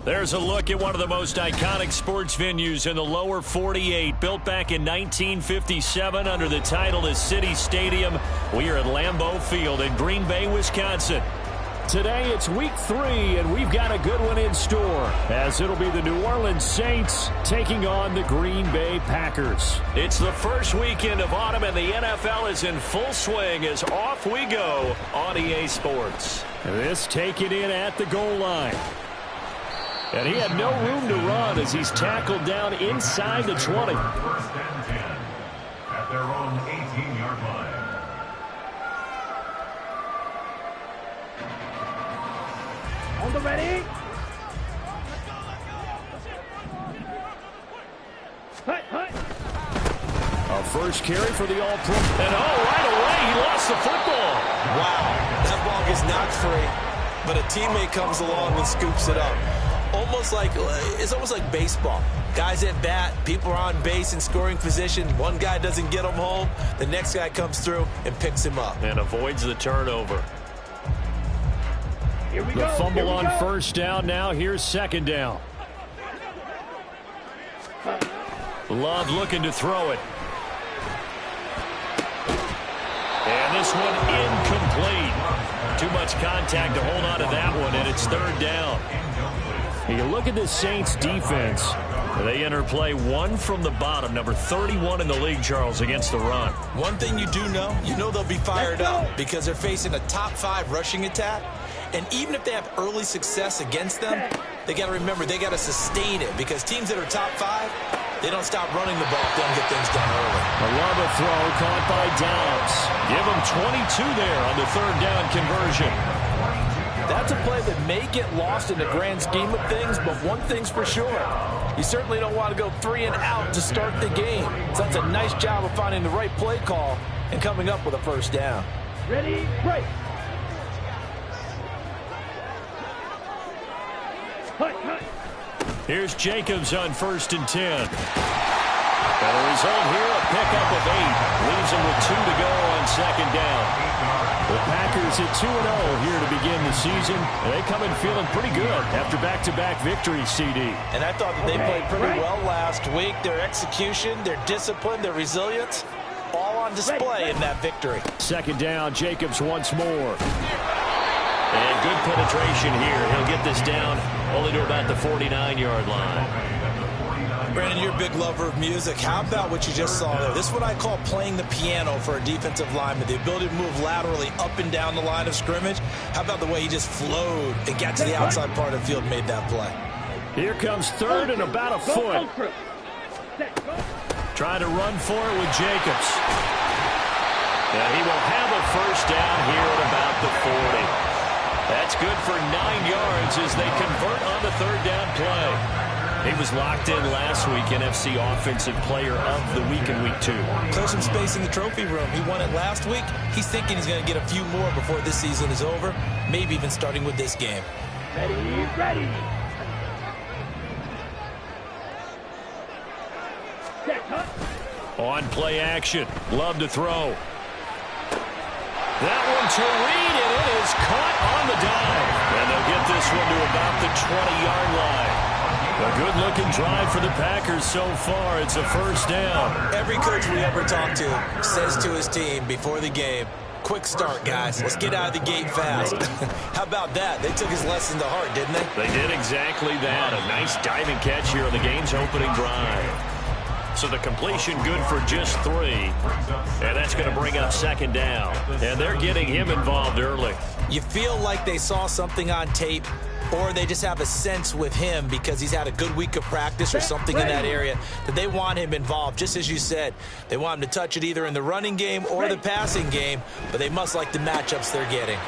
There's a look at one of the most iconic sports venues in the lower 48. Built back in 1957 under the title of City Stadium. We are at Lambeau Field in Green Bay, Wisconsin. Today it's week 3, and we've got a good one in store, as it'll be the New Orleans Saints taking on the Green Bay Packers. It's the first weekend of autumn, and the NFL is in full swing as off we go on EA Sports. This taken in at the goal line. And he had no room to run as he's tackled down inside the 20. First and 10 at their own 18-yard line. On the ready. A first carry for the All-Pro. And right away, he lost the football. Wow, that ball gets knocked free, but a teammate comes along and scoops it up. It's almost like baseball. Guys at bat, people are on base in scoring position. One guy doesn't get him home. The next guy comes through and picks him up. And avoids the turnover. Here we the go. fumble on first down now. Here's second down. Love looking to throw it. And this one incomplete. Too much contact to hold on to that one, and it's third down. You look at the Saints defense. They enter play one from the bottom, number 31 in the league, Charles, against the run. One thing you do know, they'll be fired up because they're facing a top 5 rushing attack. And even if they have early success against them, they got to remember they got to sustain it because teams that are top 5, they don't stop running the ball if they don't get things done early. A love a throw caught by Dobbs. Give him 22 there on the third down conversion. That's a play that may get lost in the grand scheme of things, but one thing's for sure. You certainly don't want to go 3 and out to start the game. So that's a nice job of finding the right play call and coming up with a first down. Ready, break. Here's Jacobs on first and 10. And the result here, a pickup of 8. Leaves him with 2 to go on second down. The Packers at 2-0 here to begin the season. They come in feeling pretty good after back-to-back victories, CD. And I thought that they played pretty well last week. Their execution, their discipline, their resilience, all on display in that victory. Second down, Jacobs once more. And good penetration here. He'll get this down only to about the 49-yard line. Brandon, you're a big lover of music. How about what you just saw there? This is what I call playing the piano for a defensive lineman. The ability to move laterally up and down the line of scrimmage. How about the way he just flowed and got to the outside part of the field and made that play? Here comes third and about a foot. Trying to run for it with Jacobs. And he will have a first down here at about the 40. That's good for 9 yards as they convert on the third down play. He was locked in last week, NFC Offensive Player of the Week in Week 2. Clear some space in the trophy room. He won it last week. He's thinking he's going to get a few more before this season is over, maybe even starting with this game. Ready. On play action. Love to throw. That one to Reed, and it is caught on the dive. And they'll get this one to about the 20-yard line. A good-looking drive for the Packers so far. It's a first down. Every coach we ever talk to says to his team before the game, quick start, guys. Let's get out of the gate fast. How about that? They took his lesson to heart, didn't they? They did exactly that. A nice diving catch here on the game's opening drive. So the completion good for just 3. And that's going to bring up second down. And they're getting him involved early. You feel like they saw something on tape, or they just have a sense with him because he's had a good week of practice or something in that area that they want him involved. Just as you said, they want him to touch it either in the running game or the passing game, but they must like the matchups they're getting.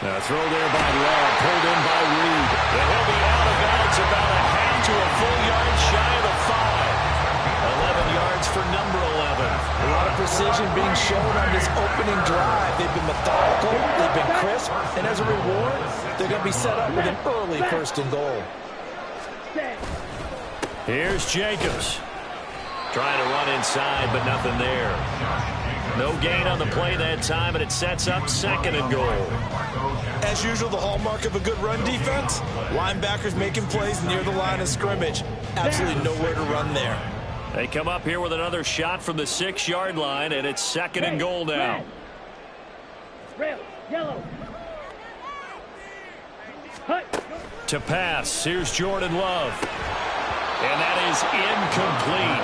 Now throw there by Love, pulled in by Reed. And he'll be out of bounds about a half to a full yard shy of the 5. opening drive, they've been methodical, they've been crisp, and as a reward, they're going to be set up with an early 1st and goal. Here's Jacobs. Trying to run inside, but nothing there. No gain on the play that time, and it sets up 2nd and goal. As usual, the hallmark of a good run defense, linebackers making plays near the line of scrimmage. Absolutely nowhere to run there. They come up here with another shot from the 6-yard line, and it's 2nd and goal now. Red, yellow. To pass, here's Jordan Love. And that is incomplete.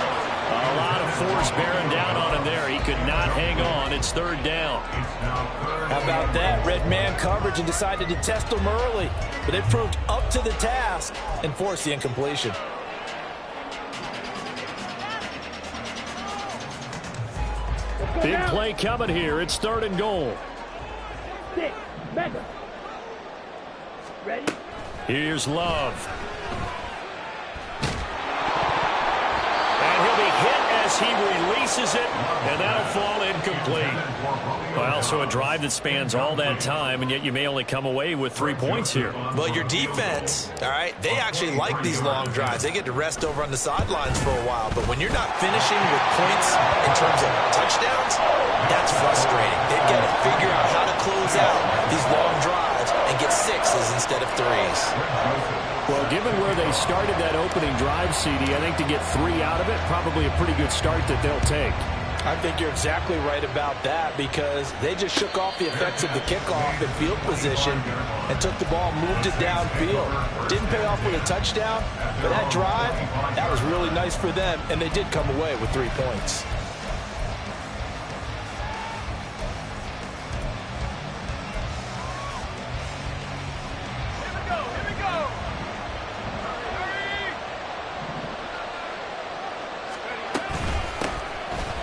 A lot of force bearing down on him there. He could not hang on. It's 3rd down. How about that? Red man coverage and decided to test them early. But it proved up to the task and forced the incompletion. Big play coming here. It's 3rd and goal. 6, Mega. Ready? Here's Love. And he'll be hit as he releases it, and that'll fall incomplete. Well, so a drive that spans all that time, and yet you may only come away with 3 points here. Well, your defense, all right, they actually like these long drives. They get to rest over on the sidelines for a while. But when you're not finishing with points in terms of touchdowns, that's frustrating. They've got to figure out how to close out these long drives and get 6s instead of 3s. Well, given where they started that opening drive, CD, I think to get 3 out of it, probably a pretty good start that they'll take. I think you're exactly right about that because they just shook off the effects of the kickoff and field position and took the ball, moved it downfield. Didn't pay off with a touchdown, but that drive, that was really nice for them, and they did come away with 3 points.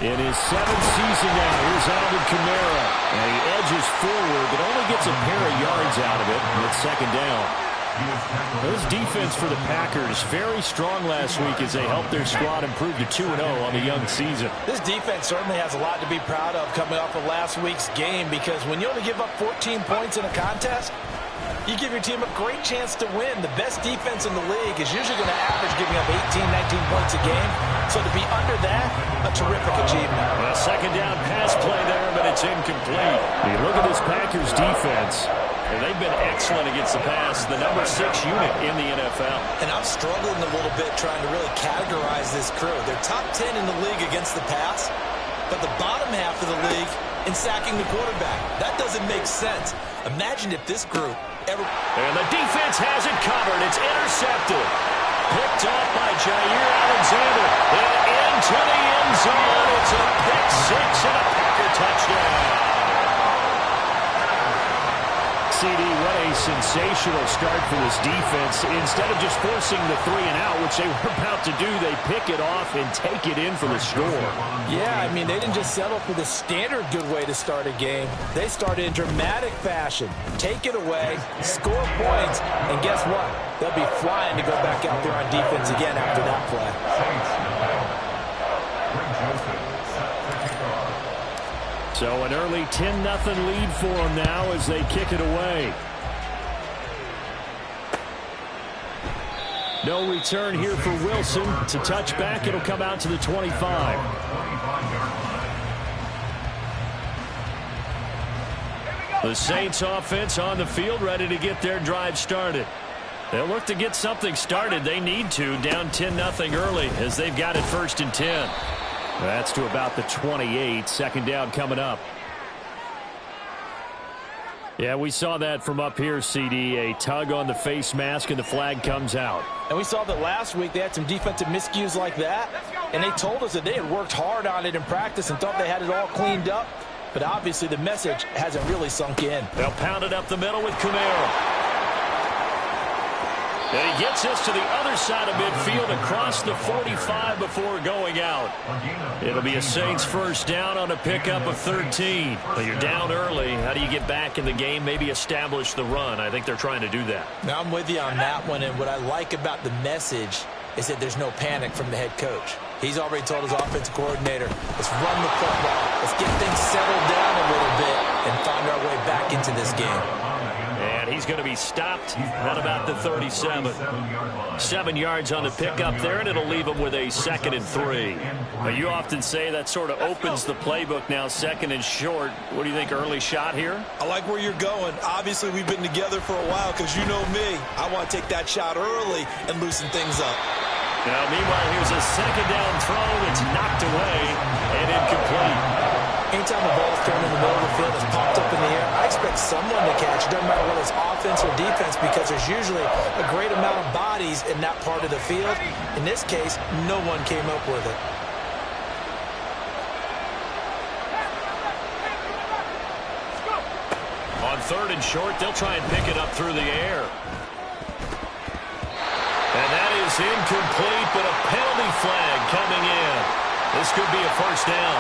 In his 7th season now, here's Alvin Kamara. And he edges forward, but only gets a pair of yards out of it. And it's 2nd down. This defense for the Packers, very strong last week as they helped their squad improve to 2-0 on the young season. This defense certainly has a lot to be proud of coming off of last week's game because when you only give up 14 points in a contest, you give your team a great chance to win. The best defense in the league is usually going to average giving up 18, 19 points a game. So to be under that, a terrific achievement. A 2nd down pass play there, but it's incomplete. You look at this Packers defense, and they've been excellent against the pass, the number 6 unit in the NFL. And I'm struggling a little bit trying to really categorize this crew. They're top 10 in the league against the pass, but the bottom half of the league in sacking the quarterback. That doesn't make sense. Imagine if this group ever... And the defense has it covered. It's intercepted. Picked off by Jair Alexander. And into the end zone. It's a pick 6 and a Packer touchdown. CD, what a sensational start for this defense. Instead of just forcing the 3 and out, which they were about to do, they pick it off and take it in for the score. Yeah, I mean, they didn't just settle for the standard good way to start a game. They started in dramatic fashion. Take it away, score points, and guess what? They'll be flying to go back out there on defense again after that play. So an early 10-0 lead for them now as they kick it away. No return here for Wilson. To touch back, it'll come out to the 25. The Saints offense on the field, ready to get their drive started. They'll look to get something started. They need to, down 10-0 early as they've got it 1st and 10. That's to about the 28. 2nd down coming up. Yeah, we saw that from up here, CD. A tug on the face mask, and the flag comes out. And we saw that last week they had some defensive miscues like that, and they told us that they had worked hard on it in practice and thought they had it all cleaned up. But obviously the message hasn't really sunk in. They'll pound it up the middle with Kamara. And he gets us to the other side of midfield across the 45 before going out. It'll be a Saints 1st down on a pickup of 13. But you're down early. How do you get back in the game, maybe establish the run? I think they're trying to do that. Now I'm with you on that one, and what I like about the message is that there's no panic from the head coach. He's already told his offensive coordinator, let's run the football. Let's get things settled down a little bit and find our way back into this game. And he's going to be stopped at about the 37. 7 yards on the pickup there, and it'll leave him with a 2nd and 3. Now, you often say that sort of opens the playbook now, 2nd and short. What do you think, early shot here? I like where you're going. Obviously, we've been together for a while because you know me. I want to take that shot early and loosen things up. Now, meanwhile, here's a 2nd down throw that's knocked away and incomplete. Anytime the ball's thrown in the middle of the field, it's popped up in the air, I expect someone to catch. It doesn't matter whether it's offense or defense because there's usually a great amount of bodies in that part of the field. In this case, no one came up with it. On 3rd and short, they'll try and pick it up through the air. And that is incomplete, but a penalty flag coming in. This could be a 1st down.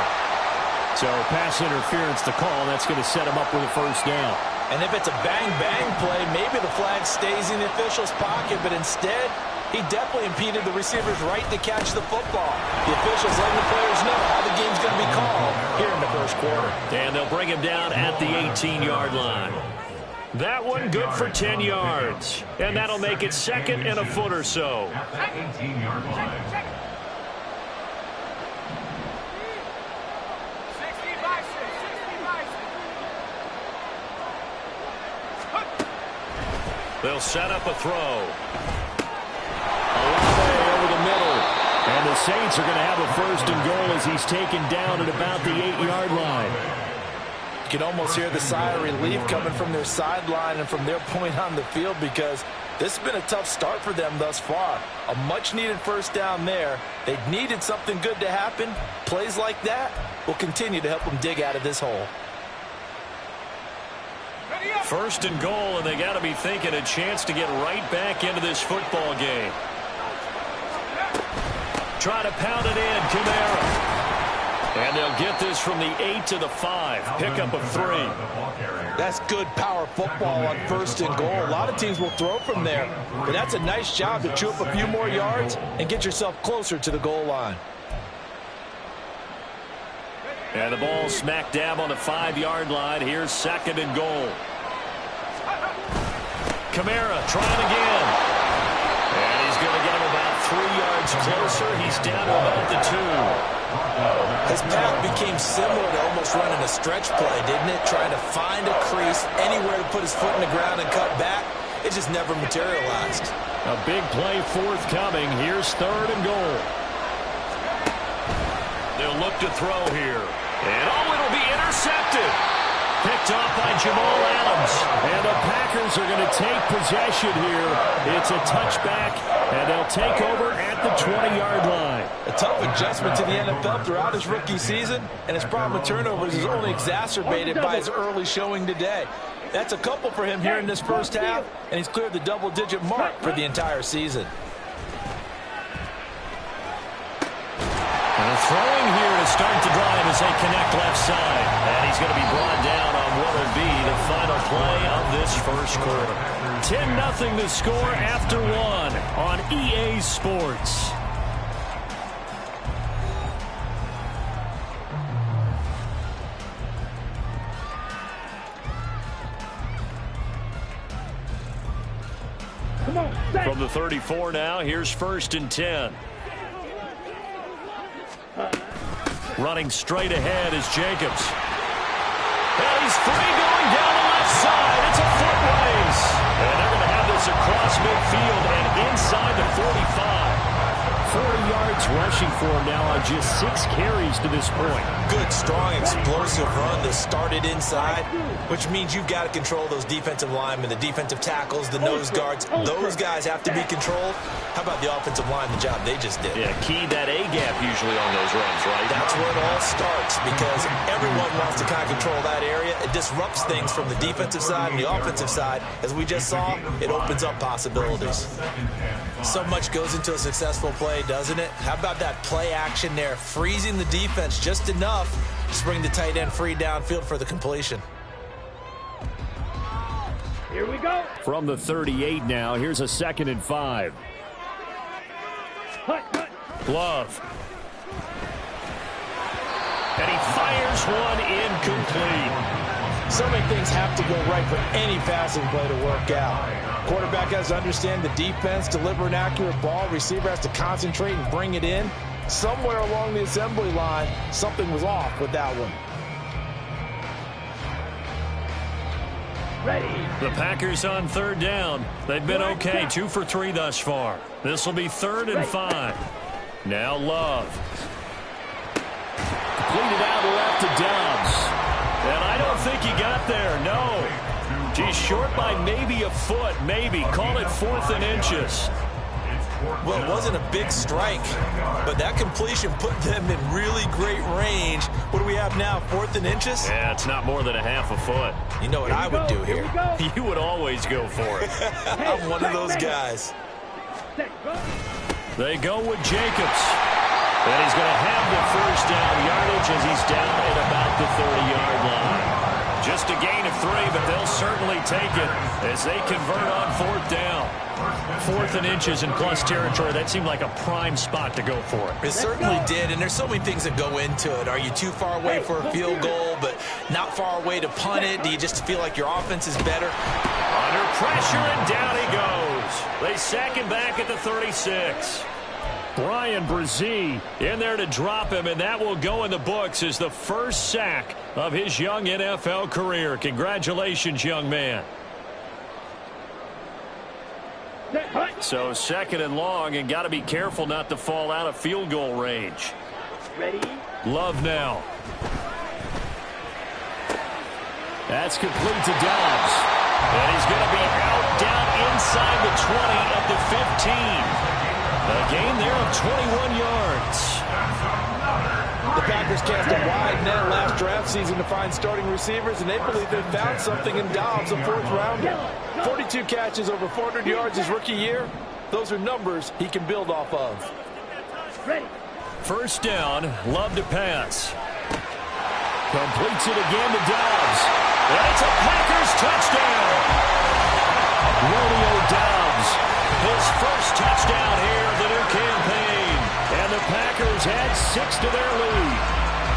So pass interference to call. That's going to set him up with a 1st down. And if it's a bang-bang play, maybe the flag stays in the official's pocket, but instead, he definitely impeded the receiver's right to catch the football. The officials letting the players know how the game's going to be called here in the 1st quarter. And they'll bring him down at the 18-yard line. That one good for 10 yards. And that'll make it 2nd and a foot or so. 18-yard line. They'll set up a throw. A long way over the middle. And the Saints are going to have a 1st and goal as he's taken down at about the 8-yard line. You can almost hear the sigh of relief coming from their sideline and from their point on the field because this has been a tough start for them thus far. A much-needed 1st down there. They needed something good to happen. Plays like that will continue to help them dig out of this hole. 1st and goal, and they got to be thinking a chance to get right back into this football game. Try to pound it in, Kamara. And they'll get this from the 8 to the 5. Pickup of 3. That's good power football on 1st and goal. A lot of teams will throw from there, but that's a nice job to chew up a few more yards and get yourself closer to the goal line. And the ball smack dab on the 5-yard line. Here's 2nd and goal. Kamara trying again. And he's going to get him about 3 yards closer. He's down to about the 2. His path became similar to almost running a stretch play, didn't it? Trying to find a crease, anywhere to put his foot in the ground and cut back. It just never materialized. A big play forthcoming. Here's 3rd and goal. They'll look to throw here. And it'll be intercepted. Picked off by Jamal Adams. And the Packers are going to take possession here. It's a touchback, and they'll take over at the 20-yard line. A tough adjustment to the NFL throughout his rookie season, and his problem with turnovers is only exacerbated by his early showing today. That's a couple for him here in this 1st half, and he's cleared the double-digit mark for the entire season. And throwing here to start the drive as they connect left side. And he's going to be brought down on what will be the final play of this 1st quarter. 10-0 the score after 1 on EA Sports. From the 34 now, here's 1st and 10. Running straight ahead is Jacobs. And he's free going down the left side. It's a foot race. And they're going to have this across midfield and inside the 45. 40 yards rushing for him now on just 6 carries to this point. Good, strong, explosive run that started inside, which means you've got to control those defensive linemen, the defensive tackles, the nose guards. Those guys have to be controlled. How about the offensive line, the job they just did? Yeah, key that A-gap usually on those runs, right? That's where it all starts because everyone wants to kind of control that area. It disrupts things from the defensive side and the offensive side. As we just saw, it opens up possibilities. So much goes into a successful play, doesn't it? How about that play action there, freezing the defense just enough to bring the tight end free downfield for the completion. Here we go. From the 38 now, here's a 2nd and 5. Cut. Glove. And he fires one incomplete. So many things have to go right for any passing play to work out. Quarterback has to understand the defense, deliver an accurate ball. Receiver has to concentrate and bring it in. Somewhere along the assembly line, something was off with that one. Ready. The Packers on third down. They've been okay, 2 for 3 thus far. This will be 3rd and 5. Now Love. Completed out left to Dobbs. And I don't think he got there, no. He's short by maybe a foot, maybe. Call it 4th and inches. Well, it wasn't a big strike, but that completion put them in really great range. What do we have now, 4th and inches? Yeah, it's not more than a half a foot. You know what I would do here? You would always go for it. I'm one of those guys. They go with Jacobs. And he's going to have the first down yardage as he's down at about the 30-yard line. Just a gain of 3, but they'll certainly take it as they convert on 4th down. 4th and inches in plus territory. That seemed like a prime spot to go for it. It certainly did, and there's so many things that go into it. Are you too far away for a field goal, but not far away to punt it? Do you just feel like your offense is better? Under pressure, and down he goes. They sack him back at the 36. Brian Brzee in there to drop him, and that will go in the books as the first sack of his young NFL career. Congratulations, young man. So 2nd and long, and got to be careful not to fall out of field goal range. Ready. Love now. That's complete to Dobbs. And he's going to be out down inside the 20 at the 15. A gain there of 21 yards. The Packers cast a wide net last draft season to find starting receivers, and they believe they found something in Dobbs, a 4th rounder. 42 catches, over 400 yards his rookie year. Those are numbers he can build off of. Ready. First down, Love to pass. Completes it again to Dobbs. And it's a Packers touchdown. Romeo Dobbs, his first touchdown here of the new campaign. And the Packers add 6 to their lead.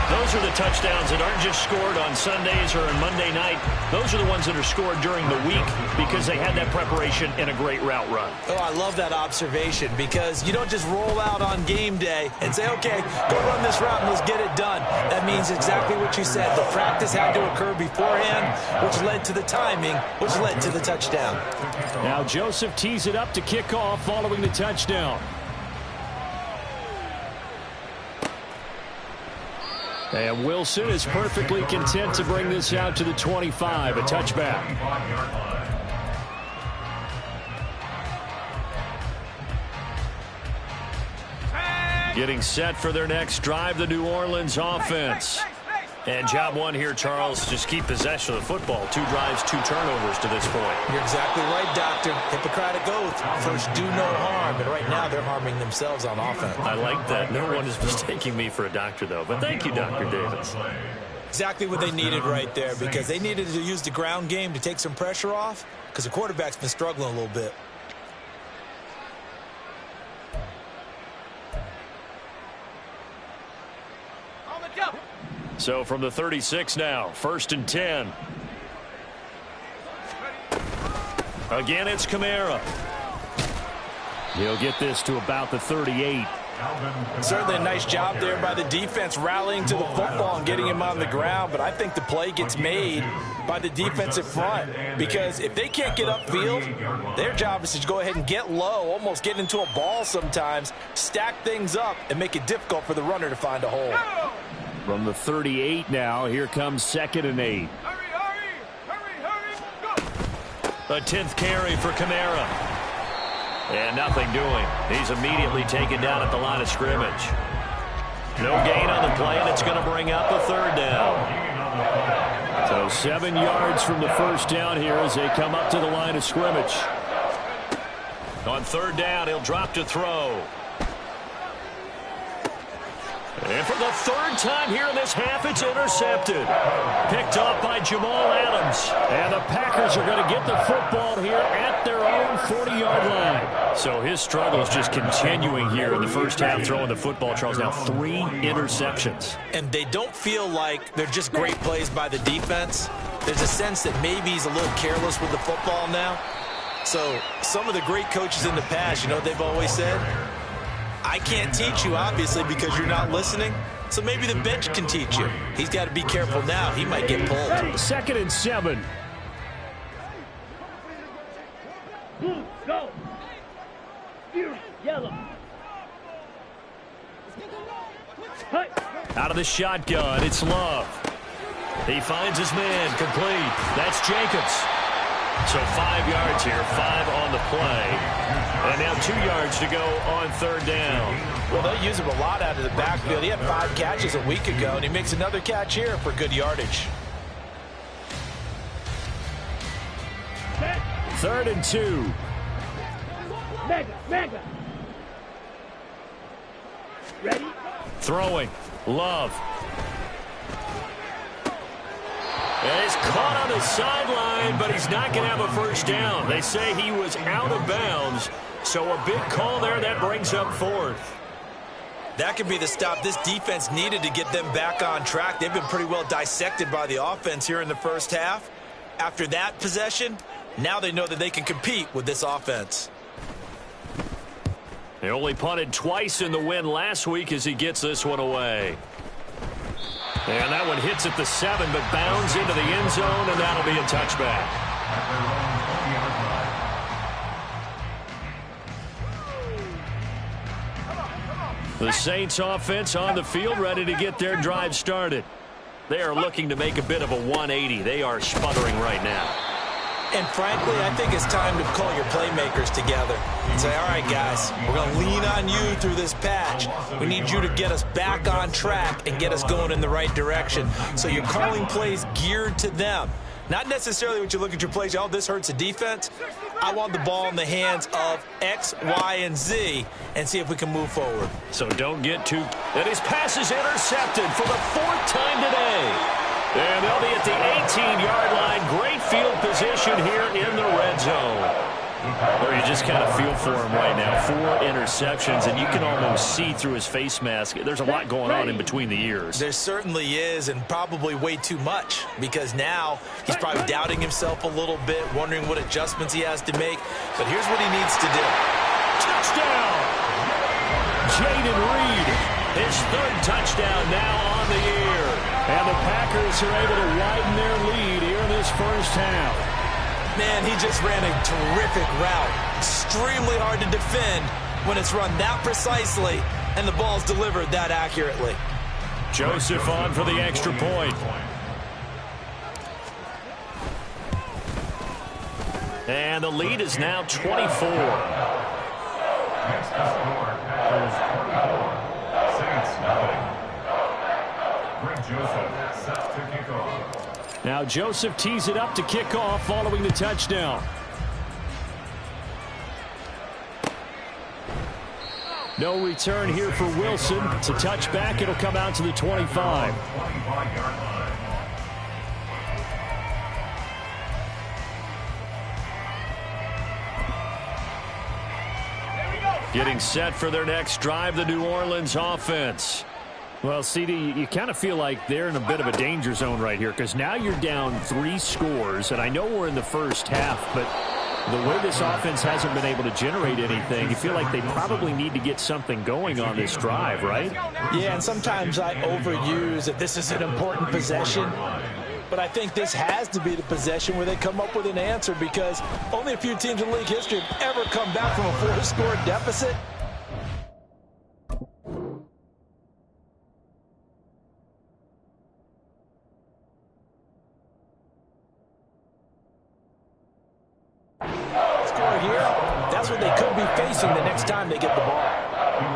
Those are the touchdowns that aren't just scored on Sundays or on Monday night. Those are the ones that are scored during the week because they had that preparation and a great route run. Oh, I love that observation because you don't just roll out on game day and say, okay, go run this route and let's get it done. That means exactly what you said. The practice had to occur beforehand, which led to the timing, which led to the touchdown. Now Joseph tees it up to kick off following the touchdown. And Wilson is perfectly content to bring this out to the 25, a touchback. Getting set for their next drive, the New Orleans offense. And job one here, Charles, just keep possession of the football. 2 drives, 2 turnovers to this point. You're exactly right, Doctor. Hippocratic oath. First, do no harm. And right now, they're harming themselves on offense. I like that. No one is mistaking me for a doctor, though. But thank you, Dr. Davis. Exactly what they needed right there because they needed to use the ground game to take some pressure off because the quarterback's been struggling a little bit. So from the 36 now, 1st and 10. Again, it's Kamara. He'll get this to about the 38. Certainly a nice job there by the defense rallying to the football and getting him on the ground, but I think the play gets made by the defensive front because if they can't get upfield, their job is to go ahead and get low, almost get into a ball sometimes, stack things up, and make it difficult for the runner to find a hole. From the 38 now, here comes 2nd and 8. A 10th carry for Kamara. And nothing doing. He's immediately taken down at the line of scrimmage. No gain on the play, and it's going to bring up a 3rd down. So 7 yards from the first down here as they come up to the line of scrimmage. On 3rd down, he'll drop to throw. And for the third time here in this half. It's intercepted. Picked off by Jamal Adams. And the Packers are going to get the football here at their own 40-yard line. So his struggle is just continuing here in the first half, throwing the football. Charles, now 3 interceptions. And they don't feel like they're just great plays by the defense. There's a sense that maybe he's a little careless with the football now. So some of the great coaches in the past, you know what they've always said? I can't teach you, obviously, because you're not listening. So maybe the bench can teach you. He's got to be careful now. He might get pulled. 2nd and 7. Blue, go. Yellow. Out of the shotgun, it's Love. He finds his man, complete. That's Jacobs. So 5 yards here, 5 on the play. And now 2 yards to go on 3rd down. Well, they'll use him a lot out of the backfield. He had 5 catches a week ago, and he makes another catch here for good yardage. 3rd and 2. Mega. Ready? Throwing. Love. And he's caught on the sideline, but he's not going to have a first down. They say he was out of bounds, so a big call there. That brings up 4th. That could be the stop this defense needed to get them back on track. They've been pretty well dissected by the offense here in the first half. After that possession, now they know that they can compete with this offense. They only punted twice in the win last week as he gets this one away. And that one hits at the 7, but bounds into the end zone, and that'll be a touchback. The Saints offense on the field, ready to get their drive started. They are looking to make a bit of a 180. They are sputtering right now. And frankly, I think it's time to call your playmakers together and say, all right, guys, we're going to lean on you through this patch. We need you to get us back on track and get us going in the right direction. So you're calling plays geared to them. Not necessarily when you look at your plays, oh, this hurts the defense. I want the ball in the hands of X, Y, and Z and see if we can move forward. So don't get too... And his pass is intercepted for the 4th time today. And they'll be at the 18-yard line. Great field position here in the red zone. Or you just kind of feel for him right now. 4 interceptions, and you can almost see through his face mask. There's a lot going on in between the ears. There certainly is, and probably way too much, because now he's probably doubting himself a little bit, wondering what adjustments he has to make. But here's what he needs to do. Touchdown! Jaden Reed, his 3rd touchdown now on the year. And the Packers are able to widen their lead here in this first half. Man, he just ran a terrific route. Extremely hard to defend when it's run that precisely and the ball's delivered that accurately. Joseph on for the extra point. And the lead is now 24. Next to score, Packers 24, Saints nothing. Greg Joseph set to kick off. Now Joseph tees it up to kick off following the touchdown. No return here for Wilson. It's a touchback. It'll come out to the 25. 25-yard line. Getting set for their next drive, the New Orleans offense. Well, CD, you kind of feel like they're in a bit of a danger zone right here because now you're down 3 scores, and I know we're in the first half, but the way this offense hasn't been able to generate anything, you feel like they probably need to get something going on this drive, right? Yeah, and sometimes I overuse that this is an important possession, but I think this has to be the possession where they come up with an answer because only a few teams in league history have ever come back from a 4-score deficit. Score here, that's what they could be facing the next time they get the ball.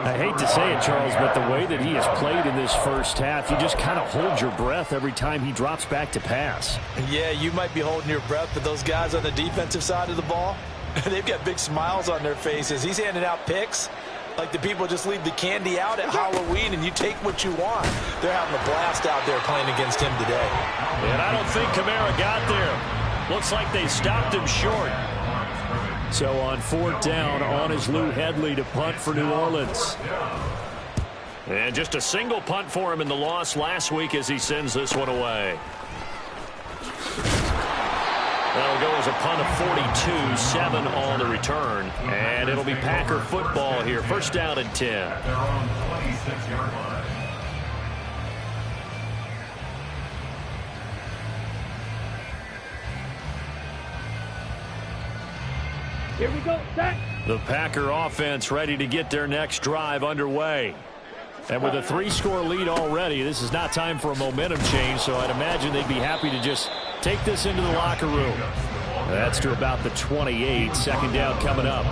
I hate to say it, Charles, but the way that he has played in this first half, you just kind of hold your breath every time he drops back to pass. Yeah, you might be holding your breath, but those guys on the defensive side of the ball, they've got big smiles on their faces. He's handing out picks. Like the people just leave the candy out at Halloween and you take what you want. They're having a blast out there playing against him today. And I don't think Kamara got there. Looks like they stopped him short. So on 4th down, on is Lou Hedley to punt for New Orleans. And just a single punt for him in the loss last week as he sends this one away. That'll go as a punt of 42, 7 on the return. And it'll be Packer football here. 1st down and 10. They're on 26-yard line. Here we go, set. The Packer offense ready to get their next drive underway. And with a 3-score lead already, this is not time for a momentum change, so I'd imagine they'd be happy to just take this into the locker room. That's to about the 28. 2nd down coming up.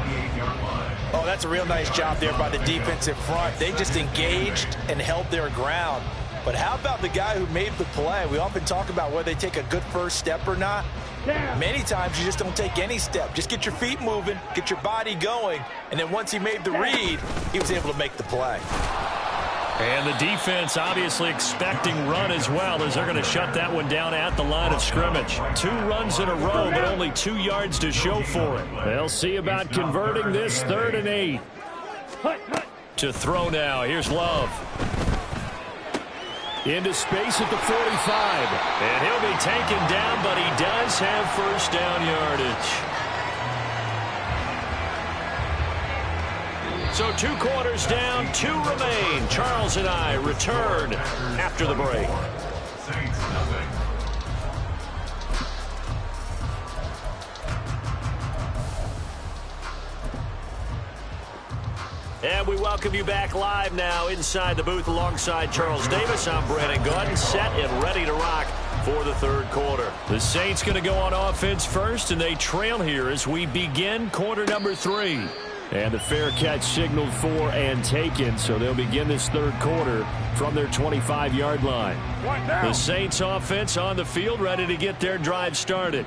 Oh, that's a real nice job there by the defensive front. They just engaged and held their ground. But how about the guy who made the play? We often talk about whether they take a good first step or not. Many times you just don't take any step. Just get your feet moving, get your body going, and then once he made the read, he was able to make the play. And the defense obviously expecting run as well, as they're going to shut that one down at the line of scrimmage. 2 runs in a row, but only 2 yards to show for it. They'll see about converting this 3rd and 8. To throw now. Here's Love. Into space at the 45. And he'll be taken down, but he does have 1st down yardage. So 2 quarters down, 2 remain. Charles and I return after the break. Saints, nothing. And we welcome you back live now inside the booth alongside Charles Davis. I'm Brandon Gordon, set and ready to rock for the 3rd quarter. The Saints going to go on offense first, and they trail here as we begin quarter number 3. And the fair catch signaled for and taken, so they'll begin this 3rd quarter from their 25-yard line. The Saints offense on the field ready to get their drive started.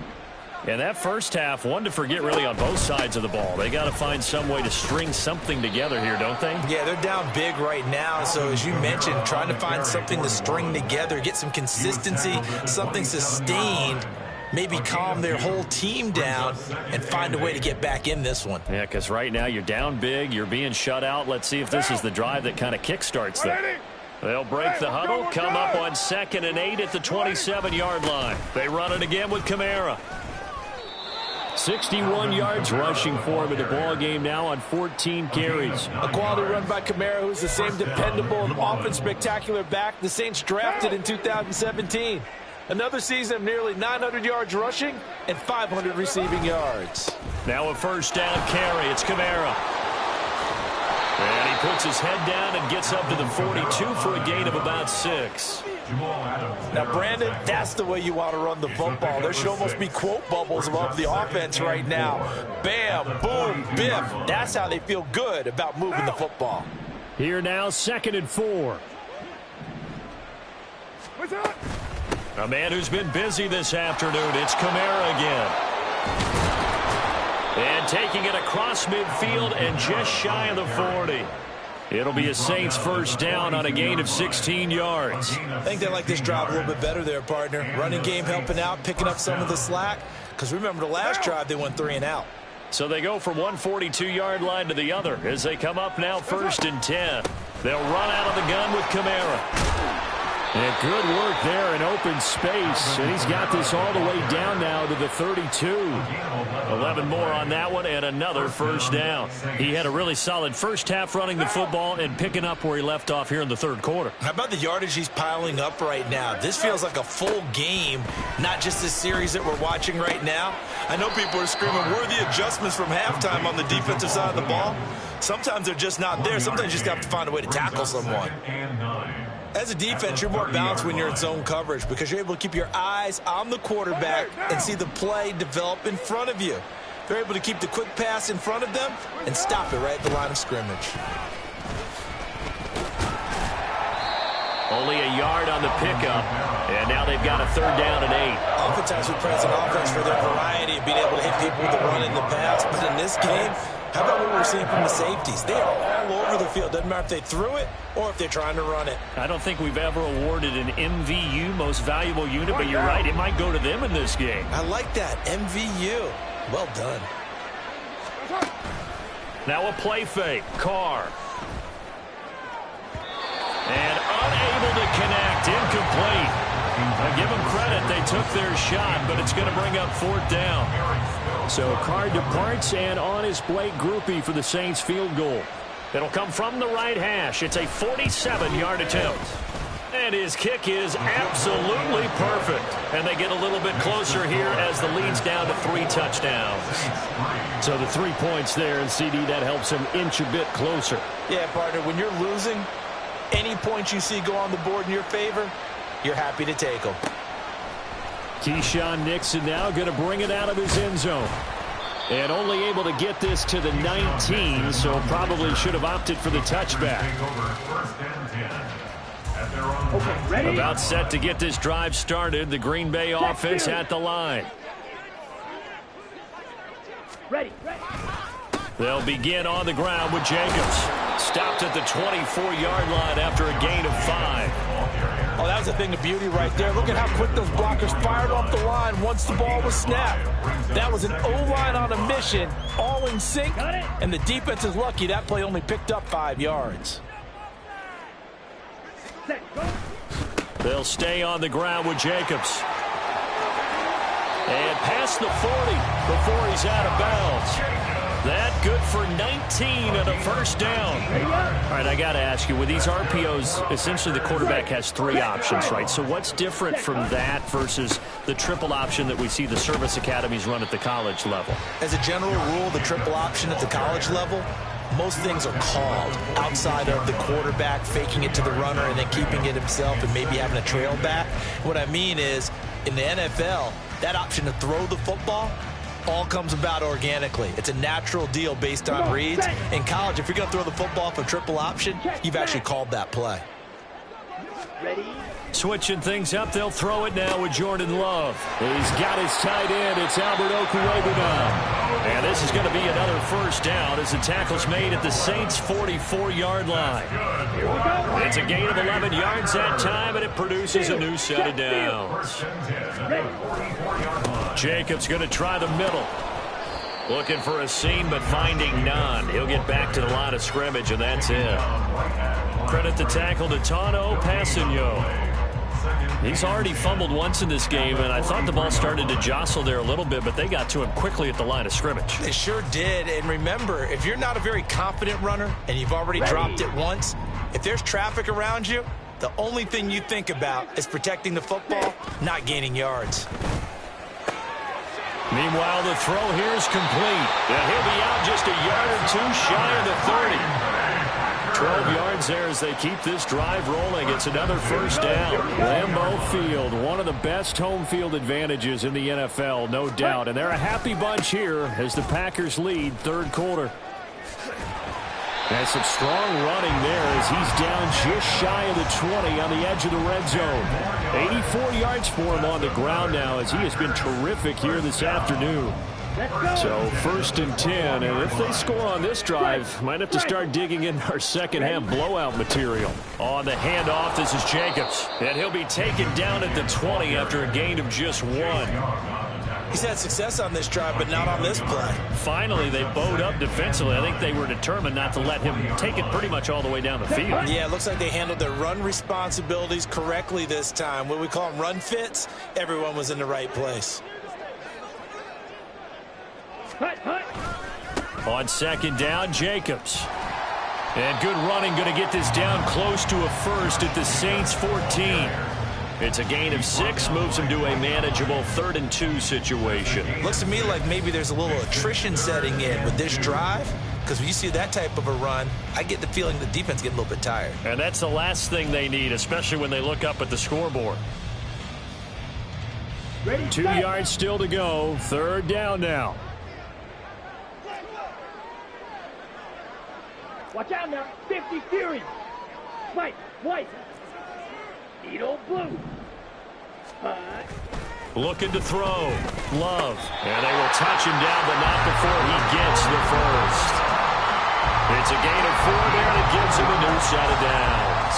And that first half, one to forget really on both sides of the ball. They got to find some way to string something together here, don't they? Yeah, they're down big right now. So as you mentioned, trying to find something to string together, get some consistency, something sustained, maybe calm their whole team down and find a way to get back in this one. Yeah, because right now you're down big, you're being shut out. Let's see if this is the drive that kind of kickstarts them. They'll break the huddle, come up on 2nd and 8 at the 27-yard line. They run it again with Kamara. 61 yards rushing for him in the ball game now on 14 carries. A quality run by Kamara, who's the same dependable and often spectacular back the Saints drafted in 2017. Another season of nearly 900 yards rushing and 500 receiving yards. Now a 1st down carry. It's Kamara. And he puts his head down and gets up to the 42 for a gain of about 6. Now, Brandon, that's the way you want to run the football. There should almost be quote bubbles above the offense right now. Bam, boom, biff. That's how they feel good about moving the football. Here now, 2nd and 4. A man who's been busy this afternoon. It's Kamara again. And taking it across midfield and just shy of the 40. It'll be a Saints 1st down on a gain of 16 yards. I think they like this drive a little bit better there, partner. Running game helping out, picking up some of the slack. Because remember, the last drive they went 3 and out. So they go from one 42-yard line to the other as they come up now 1st and 10. They'll run out of the gun with Kamara. And good work there in open space. And he's got this all the way down now to the 32. 11 more on that one and another 1st down. He had a really solid first half running the football and picking up where he left off here in the 3rd quarter. How about the yardage he's piling up right now? This feels like a full game, not just this series that we're watching right now. I know people are screaming, where are the adjustments from halftime on the defensive side of the ball? Sometimes they're just not there. Sometimes you just have to find a way to tackle someone. As a defense, you're more balanced when you're in zone coverage because you're able to keep your eyes on the quarterback and see the play develop in front of you. They're able to keep the quick pass in front of them and stop it right at the line of scrimmage. Only a yard on the pickup, and now they've got a 3rd down and 8. Oftentimes we praise an offense for their variety of being able to hit people with the run and the pass, but in this game, How about what we're seeing from the safeties? They are all over the field. Doesn't matter if they threw it or if they're trying to run it. I don't think we've ever awarded an MVU, most valuable unit, but you're right. It might go to them in this game. I like that. MVU. Well done. Now a play fake. Carr. And unable to connect. Incomplete. I give them credit. They took their shot, but it's going to bring up 4th down. So Carr departs, and on is Blake Groupie for the Saints field goal. It'll come from the right hash. It's a 47-yard attempt. And his kick is absolutely perfect. And they get a little bit closer here as the lead's down to 3 touchdowns. So the 3 points there, and CD, that helps him inch a bit closer. Yeah, partner, when you're losing, any points you see go on the board in your favor, you're happy to take them. Keyshawn Nixon now going to bring it out of his end zone. And only able to get this to the 19, so probably should have opted for the touchback. Okay, ready? About set to get this drive started. The Green Bay offense at the line. Ready. They'll begin on the ground with Jacobs. Stopped at the 24-yard line after a gain of 5. Oh, that was a thing of beauty right there. Look at how quick those blockers fired off the line once the ball was snapped. That was an O-line on a mission, all in sync, and the defense is lucky that play only picked up 5 yards. They'll stay on the ground with Jacobs. And past the 40 before he's out of bounds. That good for 19 and a 1st down. All right, I got to ask you, with these RPOs, essentially the quarterback has 3 options, right? So what's different from that versus the triple option that we see the service academies run at the college level? As a general rule, the triple option at the college level, most things are called outside of the quarterback faking it to the runner and then keeping it himself and maybe having a trail back. What I mean is, in the NFL, that option to throw the football all comes about organically. It's a natural deal based on reads. In college, if you're going to throw the football for triple option, you've actually called that play. Ready? Switching things up, they'll throw it now with Jordan Love. He's got his tight end. It's Albert Okuwegu now. And this is going to be another 1st down as the tackle's made at the Saints' 44-yard line. It's a gain of 11 yards that time, and it produces a new set of downs. Jacobs going to try the middle. Looking for a seam, but finding none. He'll get back to the line of scrimmage, and that's it. Credit the tackle to Tano Passigno. He's already fumbled once in this game, and I thought the ball started to jostle there a little bit, but they got to him quickly at the line of scrimmage. They sure did, and remember, if you're not a very confident runner and you've already dropped it once, if there's traffic around you, the only thing you think about is protecting the football, not gaining yards. Meanwhile, the throw here is complete, and he'll be out just a yard or 2 shy of the 30. 12 yards there as they keep this drive rolling. It's another 1st down. Lambeau Field, one of the best home field advantages in the NFL, no doubt. And they're a happy bunch here as the Packers lead 3rd quarter. And some strong running there as he's down just shy of the 20 on the edge of the red zone. 84 yards for him on the ground now as he has been terrific here this afternoon. So 1st and 10, and if they score on this drive, might have to start digging in our second half blowout material. On the handoff, this is Jacobs, and he'll be taken down at the 20 after a gain of just 1. He's had success on this drive, but not on this play. Finally, they bowed up defensively. I think they were determined not to let him take it pretty much all the way down the field. Yeah, it looks like they handled their run responsibilities correctly this time. What we call them run fits, everyone was in the right place. On 2nd down, Jacobs. And good running, going to get this down close to a 1st at the Saints' 14. It's a gain of 6, moves him to a manageable 3rd and 2 situation. Looks to me like maybe there's a little attrition setting in with this drive, because when you see that type of a run, I get the feeling the defense getting a little bit tired. And that's the last thing they need, especially when they look up at the scoreboard. 2 yards still to go, 3rd down now. Watch out now. 50 Fury. White. Edo Blue. Looking to throw. Love. And they will touch him down, but not before he gets the first. It's a gain of 4 there that gives him a new set of downs.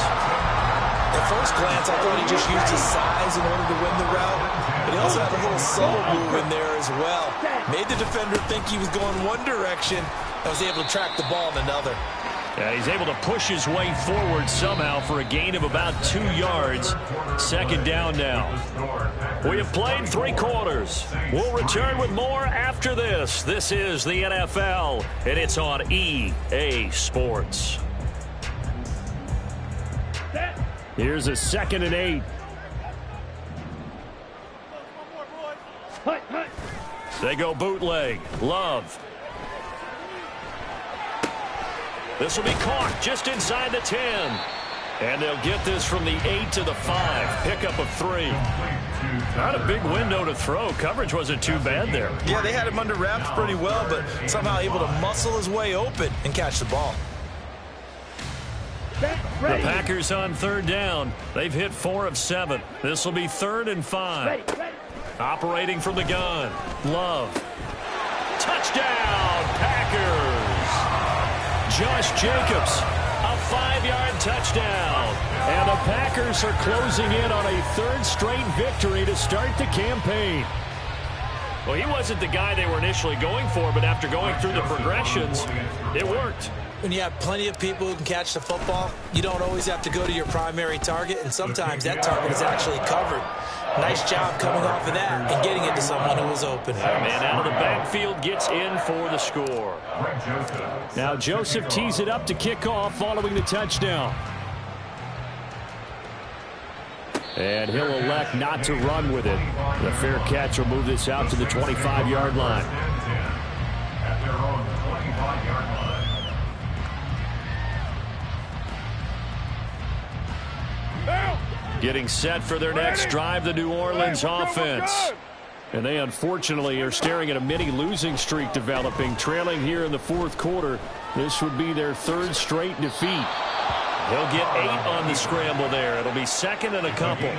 At first glance, I thought he just used his size in order to win the route, but he also had a little subtle move in there as well. Made the defender think he was going one direction and was able to track the ball in another. Yeah, he's able to push his way forward somehow for a gain of about 2 yards. Second down now. We have played 3 quarters. We'll return with more after this. This is the NFL, and it's on EA Sports. Here's a 2nd and 8. They go bootleg. Love. This will be caught just inside the 10. And they'll get this from the 8 to the 5. Pickup of 3. Not a big window to throw. Coverage wasn't too bad there. Yeah, they had him under wraps pretty well, but somehow able to muscle his way open and catch the ball. The Packers on 3rd down. They've hit 4 of 7. This will be 3rd and 5. Operating from the gun. Love. Touchdown, Packers. Josh Jacobs, a 5-yard touchdown. And the Packers are closing in on a 3rd straight victory to start the campaign. Well, he wasn't the guy they were initially going for, but after going through the progressions, it worked. When you have plenty of people who can catch the football, you don't always have to go to your primary target, and sometimes that target is actually covered. Nice job coming off of that and getting it to someone who was open. Man out of the backfield gets in for the score. Now Joseph tees it up to kick off following the touchdown. And he'll elect not to run with it. The fair catch will move this out to the 25-yard line. At their own 25-yard line. Getting set for their next drive, the New Orleans offense. And they unfortunately are staring at a mini losing streak developing, trailing here in the 4th quarter. This would be their 3rd straight defeat. He'll get 8 on the scramble there. It'll be 2nd and a couple.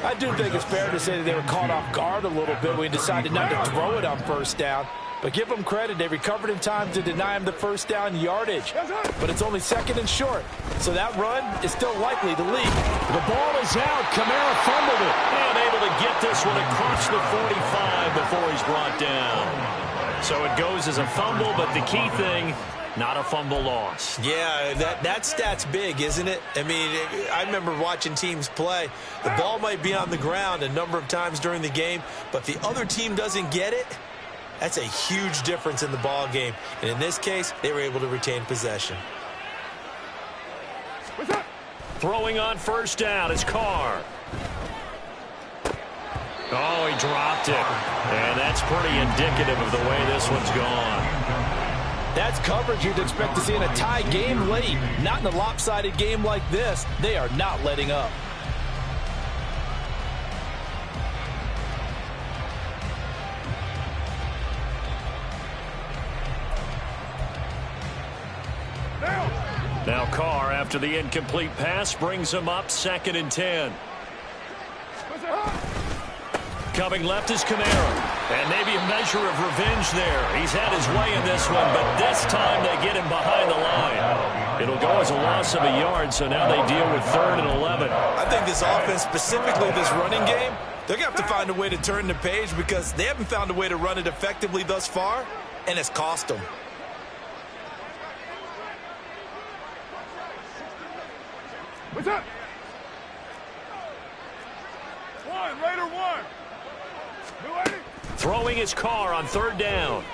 I do think it's fair to say that they were caught off guard a little bit when he decided not to throw it on 1st down. But give them credit, they recovered in time to deny him the 1st down yardage. But it's only 2nd and short, so that run is still likely to lead. The ball is out. Kamara fumbled it. And able to get this one across the 45 before he's brought down. So it goes as a fumble, but the key thing, not a fumble loss. Yeah, that stat's big, isn't it? I mean, I remember watching teams play. The ball might be on the ground a number of times during the game, but if the other team doesn't get it, that's a huge difference in the ball game. And in this case, they were able to retain possession. Throwing on 1st down is Carr. Oh, he dropped it. And that's pretty indicative of the way this one's gone. That's coverage you'd expect to see in a tie game late. Not in a lopsided game like this. They are not letting up. Now Carr, after the incomplete pass, brings him up 2nd and 10. Coming left is Kamara. And maybe a measure of revenge there. He's had his way in this one, but this time they get him behind the line. It'll go as a loss of a yard, so now they deal with 3rd and 11. I think this offense, specifically this running game, they're going to have to find a way to turn the page because they haven't found a way to run it effectively thus far, and it's cost them. What's up? One, Raider 1. Throwing his Carr on 3rd down.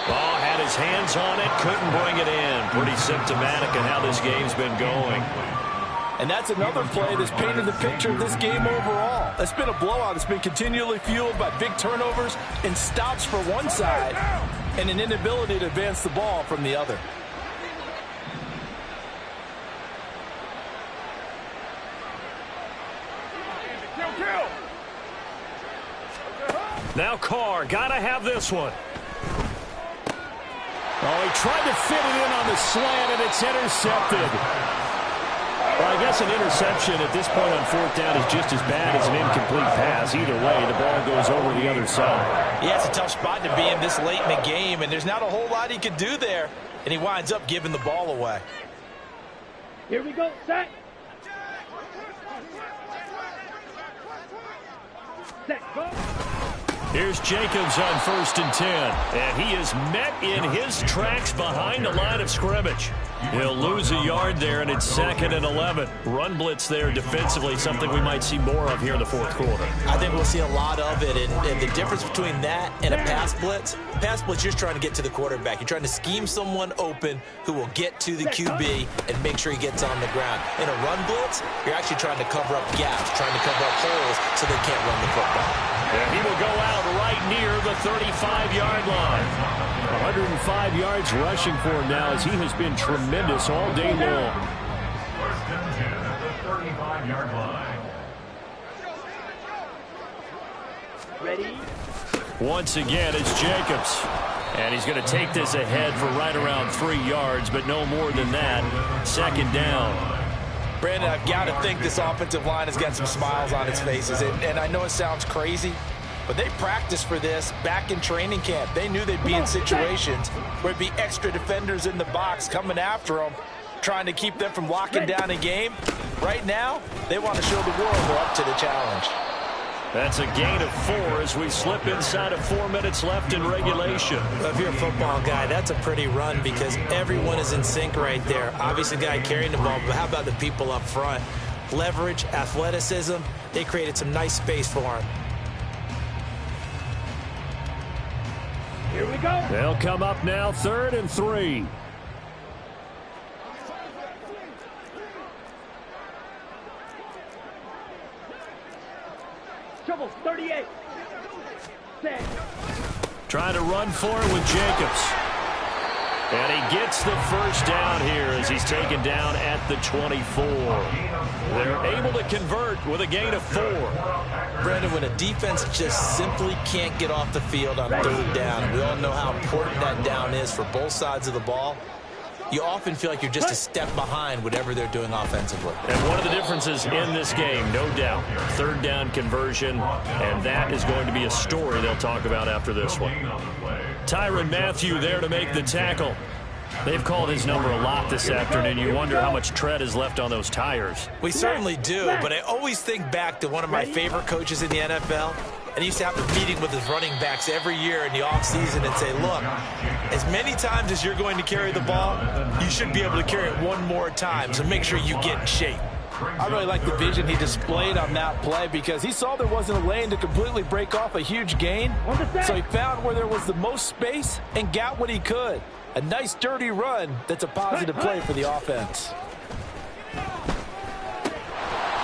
Ball had his hands on it, couldn't bring it in. Pretty symptomatic of how this game's been going. And that's another play that's painted the picture of this game overall. It's been a blowout. It's been continually fueled by big turnovers and stops for one side and an inability to advance the ball from the other. Now Carr, gotta have this one. Oh, he tried to fit it in on the slant, and it's intercepted. Well, I guess an interception at this point on fourth down is just as bad as an incomplete pass. Either way, the ball goes over the other side. Yeah, it's a tough spot to be in this late in the game, and there's not a whole lot he could do there. And he winds up giving the ball away. Here we go, set. Set, go. Here's Jacobs on 1st and 10. And he is met in his tracks behind the line of scrimmage. He'll lose a yard there, and it's 2nd and 11. Run blitz there defensively, something we might see more of here in the fourth quarter. I think we'll see a lot of it, and the difference between that and a pass blitz, you're just trying to get to the quarterback. You're trying to scheme someone open who will get to the QB and make sure he gets on the ground. In a run blitz, you're actually trying to cover up gaps, trying to cover up holes so they can't run the football. And he will go out right near the 35-yard line. 105 yards rushing for him now as he has been tremendous all day long. 1st and 10 at the 35-yard line. Ready? Once again, it's Jacobs. And he's going to take this ahead for right around 3 yards, but no more than that. 2nd down. Brandon, I've got to think this offensive line has got some smiles on its faces. And I know it sounds crazy, but they practiced for this back in training camp. They knew they'd be in situations where it'd be extra defenders in the box coming after them, trying to keep them from locking down a game. Right now, they want to show the world they're up to the challenge. That's a gain of 4 as we slip inside of 4 minutes left in regulation. Well, if you're a football guy, that's a pretty run because everyone is in sync right there. Obviously, the guy carrying the ball, but how about the people up front? Leverage, athleticism, they created some nice space for him. Here we go. They'll come up now, 3rd and 3. Trouble, 38. Set. Trying to run for it with Jacobs. And he gets the first down here as he's taken down at the 24. They're able to convert with a gain of 4. Brandon, when a defense just simply can't get off the field on 3rd down, we all know how important that down is for both sides of the ball. You often feel like you're just a step behind whatever they're doing offensively. And one of the differences in this game, no doubt, 3rd down conversion, and that is going to be a story they'll talk about after this one. Tyrann Mathieu there to make the tackle. They've called his number a lot this afternoon. You wonder how much tread is left on those tires. We certainly do, but I always think back to one of my favorite coaches in the NFL. And he used to have a meeting with his running backs every year in the offseason and say, look, as many times as you're going to carry the ball, you should be able to carry it one more time, so make sure you get in shape. I really like the vision he displayed on that play because he saw there wasn't a lane to completely break off a huge gain. So he found where there was the most space and got what he could. A nice, dirty run that's a positive play for the offense.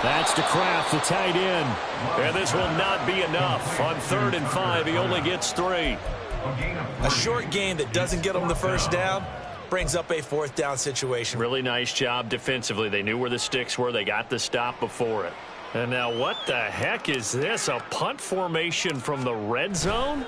That's to Kraft, the tight end. And this will not be enough. On 3rd and 5, he only gets 3. A short gain that doesn't get him the first down brings up a 4th down situation. Really nice job defensively. They knew where the sticks were. They got the stop before it. And now what the heck is this? A punt formation from the red zone?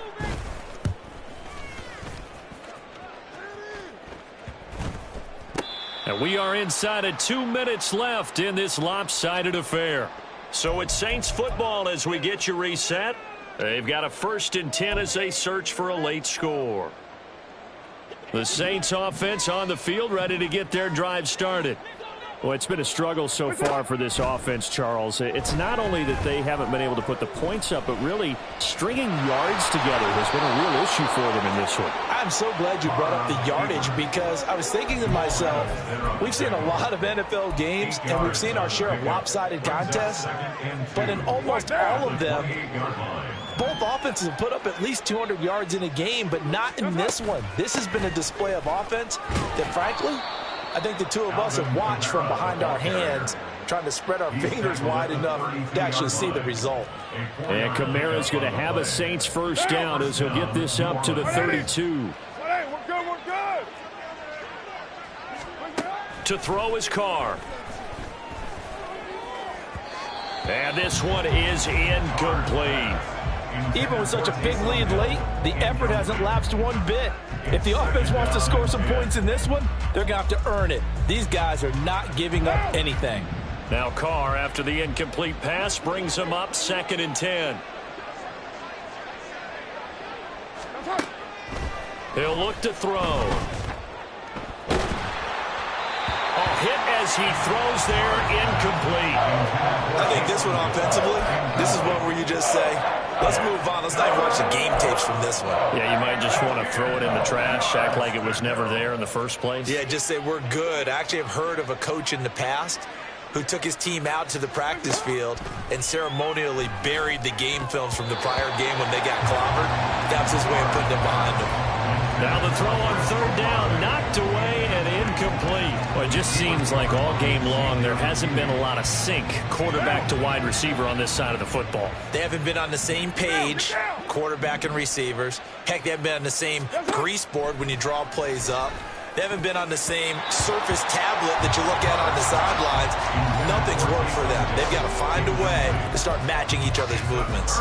And we are inside of 2 minutes left in this lopsided affair. So it's Saints football as we get you reset. They've got a 1st and 10 as they search for a late score. The Saints offense on the field, ready to get their drive started. Well, it's been a struggle so far for this offense, Charles. It's not only that they haven't been able to put the points up, but really stringing yards together has been a real issue for them in this one. I'm so glad you brought up the yardage because I was thinking to myself, we've seen a lot of NFL games and we've seen our share of lopsided contests, but in almost all of them, both offenses have put up at least 200 yards in a game, but not in this one. This has been a display of offense that, frankly, I think the two of us have watched from behind our hands, trying to spread our fingers wide enough to actually see the result. And Kamara's going to have a Saints first down as he'll get this up to the 32. Hey, we're good, we're good. To throw his car. And this one is incomplete. Even with such a big lead late, the effort hasn't lapsed one bit. If the offense wants to score some points in this one, they're going to have to earn it. These guys are not giving up anything. Now Carr, after the incomplete pass, brings him up 2nd and 10. He'll look to throw. Hit as he throws there, incomplete. I think this one offensively, this is one where you just say, let's move on. Let's not even watch the game tapes from this one. Yeah, you might just want to throw it in the trash, act like it was never there in the first place. Yeah, just say we're good. I actually have heard of a coach in the past who took his team out to the practice field and ceremonially buried the game films from the prior game when they got clobbered. That's his way of putting it behind him. Now the throw on 3rd down, knocked away and incomplete. Well, it just seems like all game long there hasn't been a lot of sync quarterback to wide receiver on this side of the football. They haven't been on the same page, quarterback and receivers. Heck, they haven't been on the same grease board when you draw plays up. They haven't been on the same surface tablet that you look at on the sidelines. Nothing's worked for them. They've got to find a way to start matching each other's movements.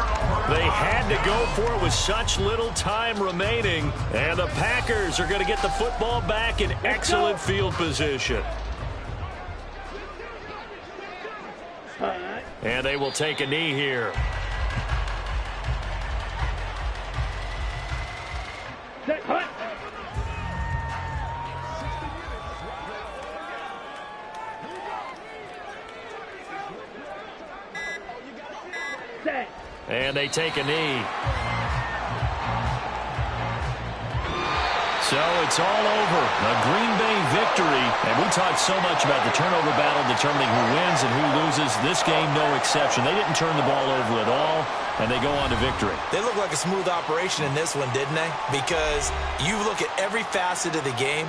They had to go for it with such little time remaining. And the Packers are going to get the football back in excellent field position. And they will take a knee here. Set, hut. Set. And they take a knee. So it's all over. A Green Bay victory. And we talked so much about the turnover battle determining who wins and who loses. This game, no exception. They didn't turn the ball over at all, and they go on to victory. They look like a smooth operation in this one, didn't they? Because you look at every facet of the game,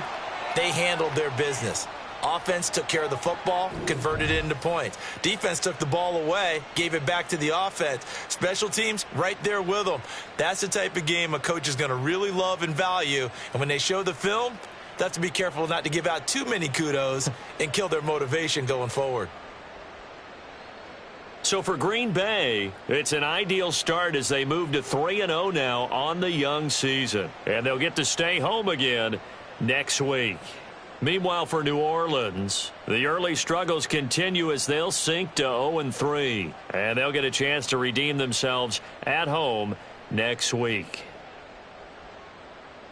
they handled their business. Offense took care of the football, converted it into points. Defense took the ball away, gave it back to the offense. Special teams, right there with them. That's the type of game a coach is going to really love and value. And when they show the film, they have to be careful not to give out too many kudos and kill their motivation going forward. So for Green Bay, it's an ideal start as they move to 3-0 now on the young season. And they'll get to stay home again next week. Meanwhile, for New Orleans, the early struggles continue as they'll sink to 0-3. And they'll get a chance to redeem themselves at home next week.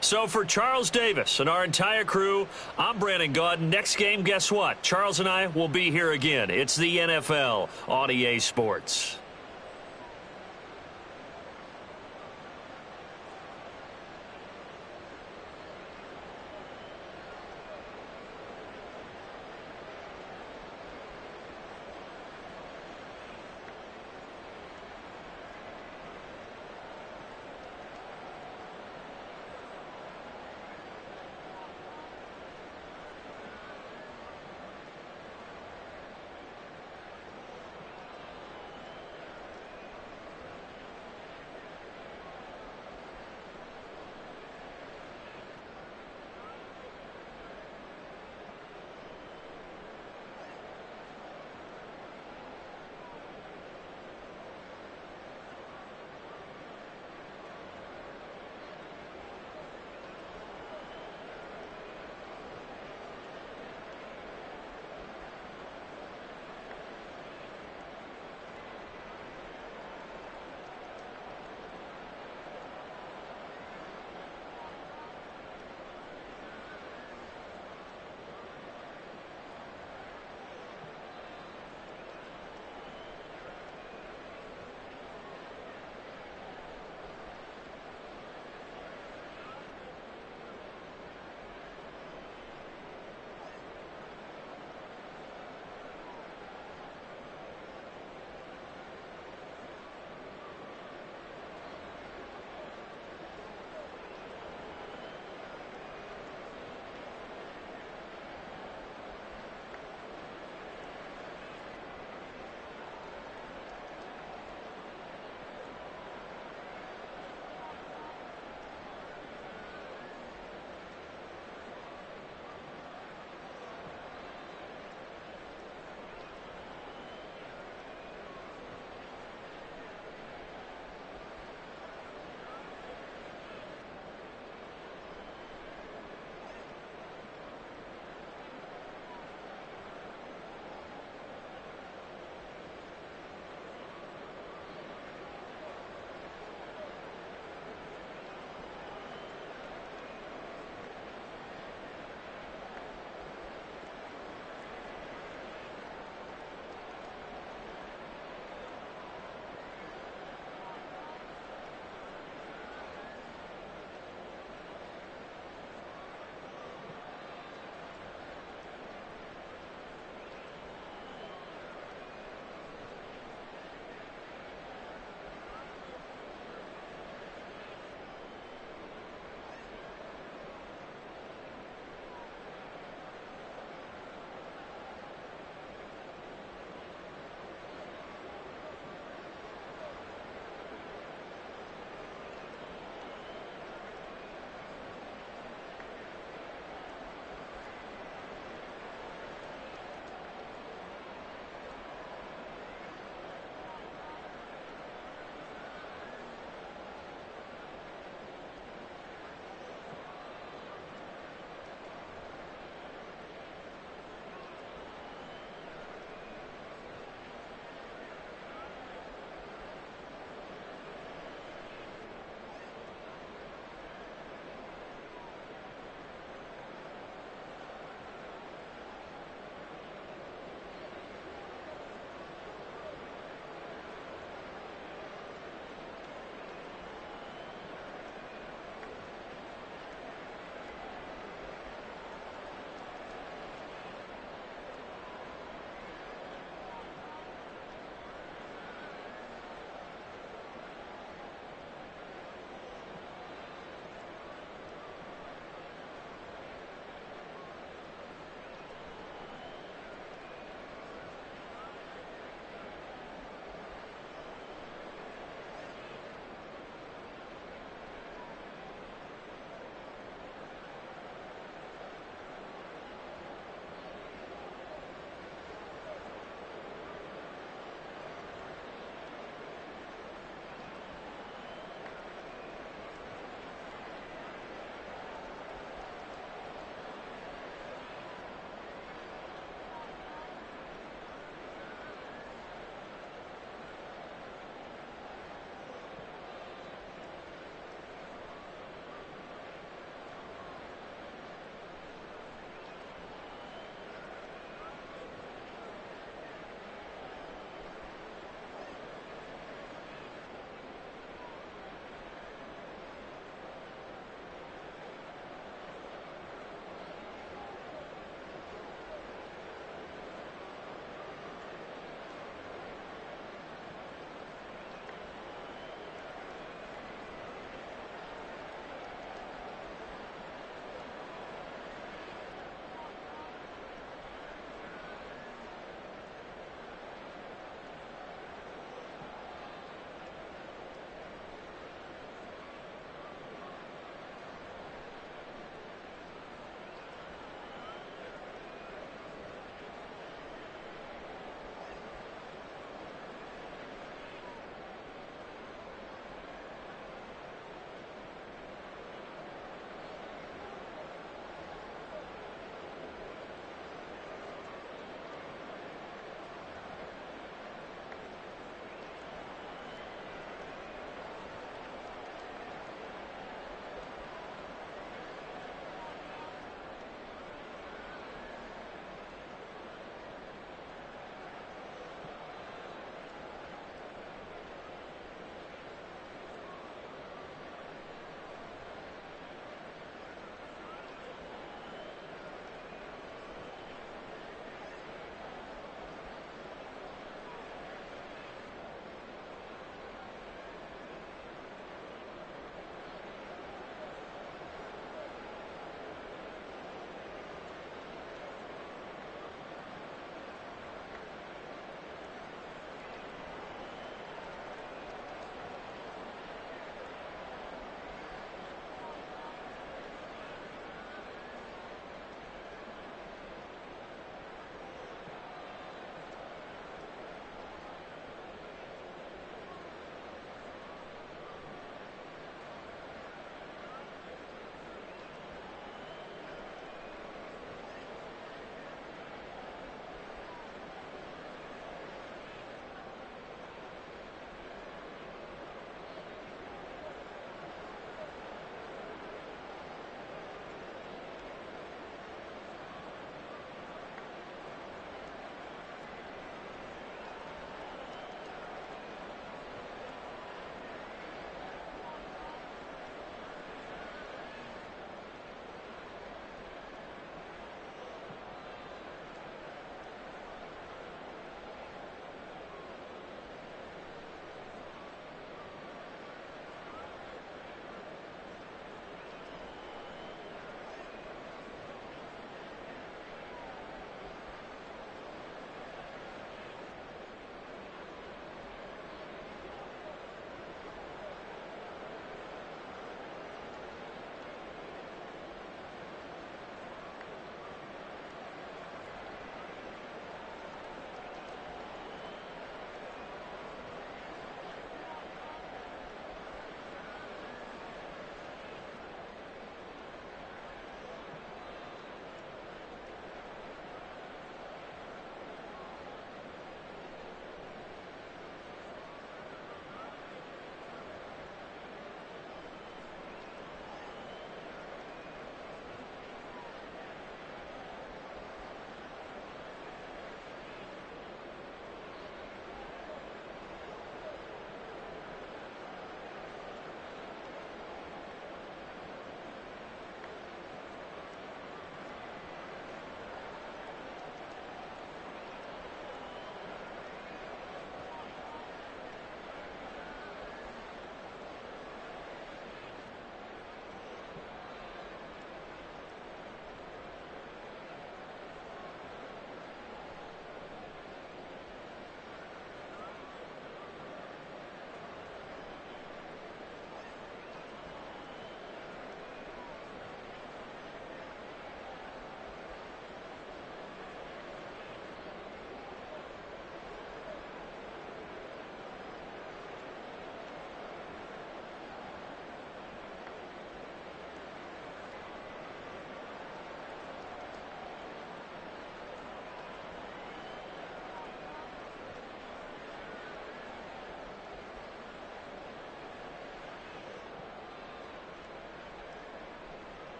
So for Charles Davis and our entire crew, I'm Brandon Gaudin. Next game, guess what? Charles and I will be here again. It's the NFL on EA Sports.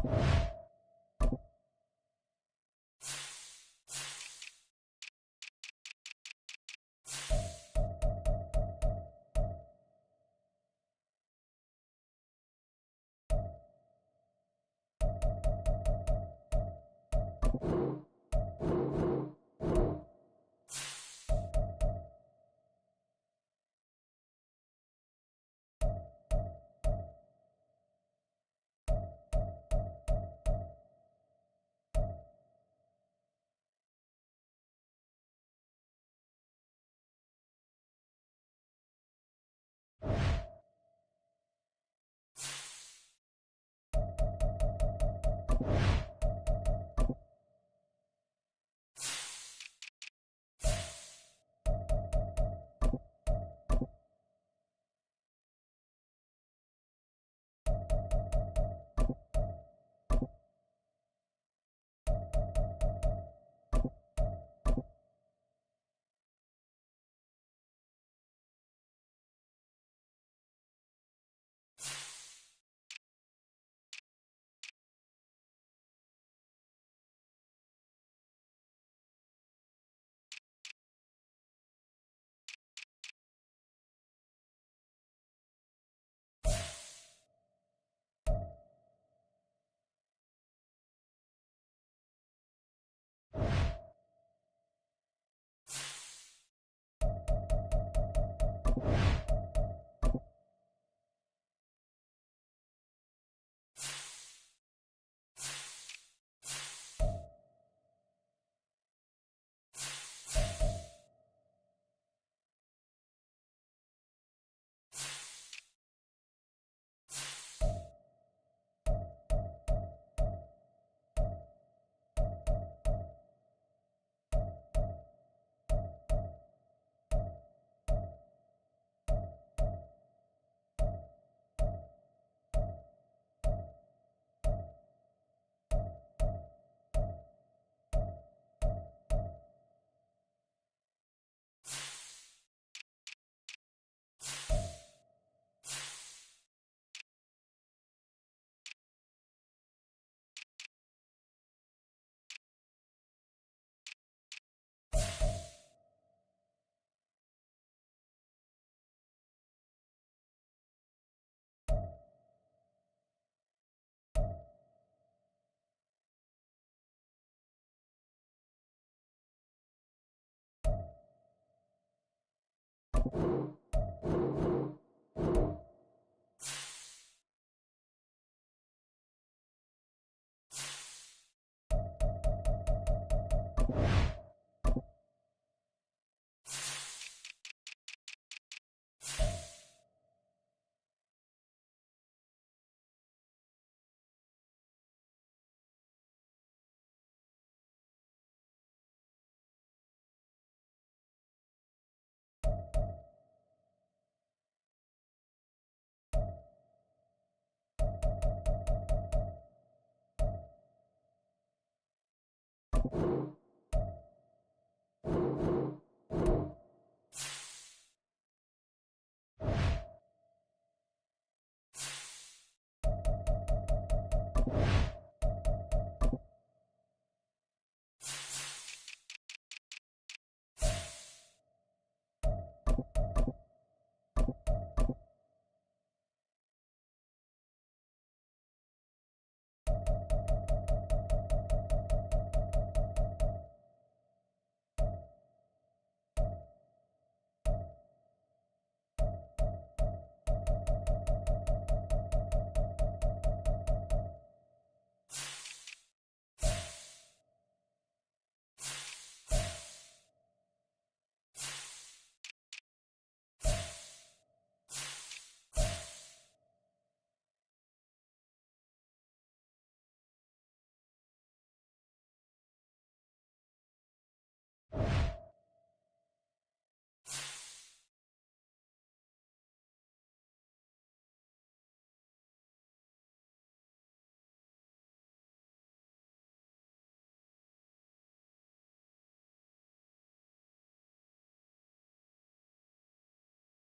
Madden.